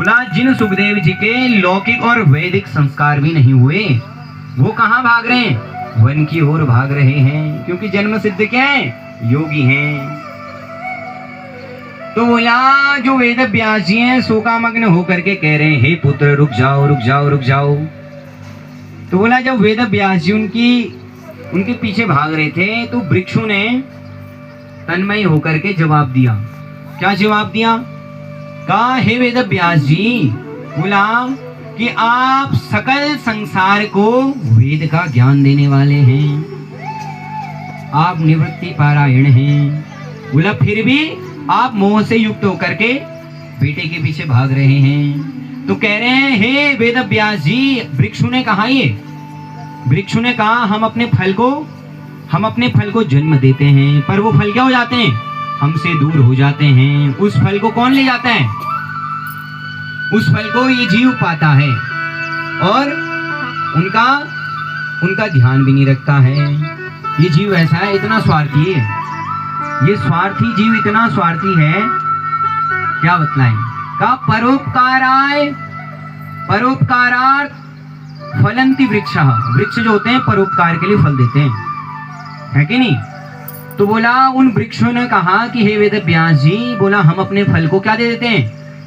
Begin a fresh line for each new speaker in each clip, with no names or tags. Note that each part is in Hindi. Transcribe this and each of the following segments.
बोला जिन सुखदेव जी के लौकिक और वैदिक संस्कार भी नहीं हुए वो कहाँ भाग रहे हैं? वन की ओर भाग रहे हैं, क्योंकि जन्म सिद्ध क्या है? योगी हैं। तो बोला जो वेद व्यास जी हैं शोकामग्न होकर के कह रहे हैं हे पुत्र रुक जाओ रुक जाओ रुक जाओ। तो बोला जब वेद व्यास जी उनके पीछे भाग रहे थे तो वृक्षु ने तन्मय होकर के जवाब दिया। क्या जवाब दिया? कहा हे वेद व्यास जी, बोला कि आप सकल संसार को वेद का ज्ञान देने वाले हैं, आप निवृत्ति पारायण हैं, बोला फिर भी आप मोह से युक्त होकर के बेटे के पीछे भाग रहे हैं। तो कह रहे हैं हे वेद व्यास जी, वृक्षु ने कहा वृक्षु ने कहा हम अपने फल को जन्म देते हैं, पर वो फल क्या हो जाते हैं? हमसे दूर हो जाते हैं। उस फल को कौन ले जाता है? उस फल को ये जीव पाता है और उनका ध्यान भी नहीं रखता है। ये जीव ऐसा है, इतना स्वार्थी है, ये स्वार्थी जीव इतना स्वार्थी है, क्या बतलाएं? का परोपकारार्थ फलंति वृक्ष जो होते हैं परोपकार के लिए फल देते हैं, है कि नहीं? तो बोला उन वृक्षों ने कहा कि हे वेद व्यास जी, बोला हम अपने फल को क्या दे देते हैं?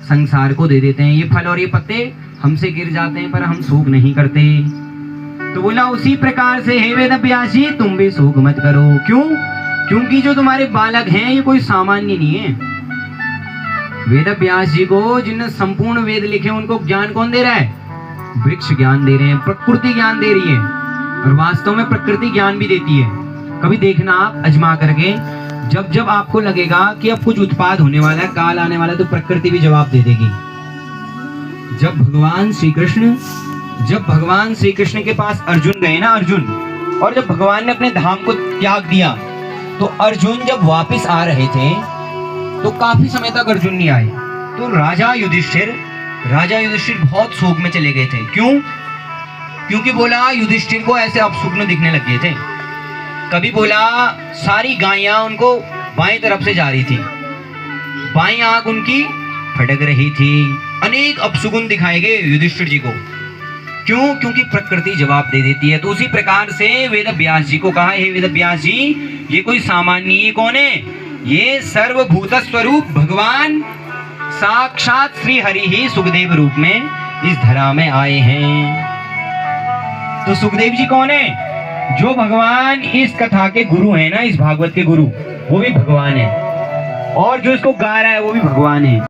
संसार को दे देते हैं। ये फल और ये पत्ते हमसे गिर जाते हैं पर हम शोक नहीं करते। तो बोला उसी प्रकार से हे वेद व्यास जी तुम भी शोक मत करो। क्यों? क्योंकि जो तुम्हारे बालक हैं ये कोई सामान्य नहीं है। वेद व्यास जी को जिन्होंने संपूर्ण वेद लिखे उनको ज्ञान कौन दे रहा है? वृक्ष ज्ञान दे रहे हैं, प्रकृति ज्ञान दे रही है, और वास्तव में प्रकृति ज्ञान भी देती है। कभी देखना आप अजमा करके, जब आपको लगेगा कि अब कुछ उत्पाद होने वाला है, काल आने वाला है, तो प्रकृति भी जवाब दे देगी। जब भगवान श्री कृष्ण के पास अर्जुन गए ना, और जब भगवान ने अपने धाम को त्याग दिया तो अर्जुन जब वापस आ रहे थे तो काफी समय तक अर्जुन नहीं आए। तो राजा युधिष्ठिर बहुत शोक में चले गए थे। क्यों? क्योंकि बोला युधिष्ठिर को ऐसे अपस्वप्न दिखने लग गए थे। कभी बोला सारी गायें उनको बाएं तरफ से जा रही थी, बाएं आंख उनकी फटक रही थी, अनेक अपशकुन दिखाए गए युधिष्ठिर जी को। क्यों? क्योंकि प्रकृति जवाब दे देती है। तो उसी प्रकार से वेद व्यास जी को कहा हे वेद व्यास जी, ये कोई सामान्य, ये कौन है? ये सर्वभूत स्वरूप भगवान साक्षात श्री हरि ही सुखदेव रूप में इस धरा में आए हैं। तो सुखदेव जी कौन है? जो भगवान इस कथा के गुरु हैं ना, इस भागवत के गुरु, वो भी भगवान है, और जो इसको गा रहा है वो भी भगवान है।